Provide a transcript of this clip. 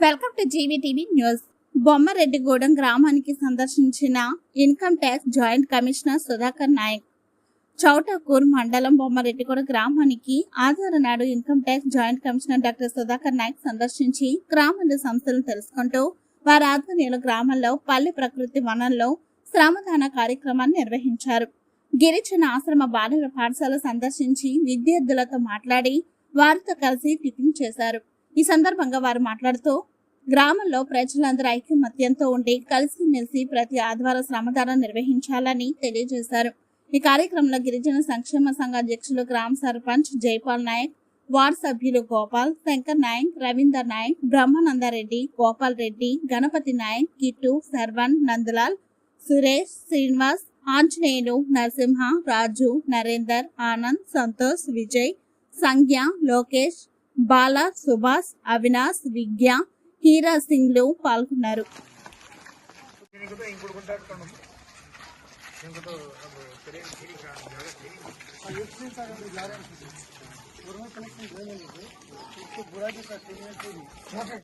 Welcome to GVTV news. Bommareddygudem గ్రామానికి సందర్శించిన income tax joint commissioner Sudhakar Nayak. Chowtakur మండలం బొమ్మరెడ్డిగూడెం గ్రామానికి ఆదివారం నాడు income tax joint commissioner doctor Sudhakar Nayak సందర్శించి గ్రామంలో సమస్యలను తెలుసుకుంటూ వారి ఆధ్వర్యంలో గ్రామంలో పల్లె ప్రకృతి వనంలో శ్రమదాన కార్యక్రమాన్ని నిర్వహించారు. గిరిజన ఆశ్రమ బాలుర పాఠశాల సందర్శించి విద్యార్థులతో మాట్లాడి వారితో కలిసి టిఫిన్ చేశారు. ఈ సందర్భంగా వారు మాట్లాడుతూ గ్రామంలో ప్రజలందరూ ఐకమత్యంతో ఉండి కలిసిమెలిసి ప్రతి ఆదివారం శ్రమదానం నిర్వహించాలని తెలియజేశారు. ఈ కార్యక్రమంలో గిరిజన సంక్షేమ సంఘ అధ్యక్షులు గ్రామ సర్పంచ్ జైపాల్ నాయక్, వార్డు సభ్యులు గోపాల్, శంకర్ నాయక్, రవీందర్ నాయక్, బ్రహ్మానందరెడ్డి, గోపాల్ రెడ్డి, గణపతి నాయక్, కిట్టు, శర్వన్, నందలాల్, సురేష్, శ్రీనివాస్, ఆంజనేయులు, నరసింహ, రాజు, నరేందర్, ఆనంద్, సంతోష్, విజయ్, సంజ్ఞ, లోకేష్, బాలా, సుభాష్, అవినాష్, విజ్ఞ, హీరా సింగ్ లు పాల్గొన్నారు.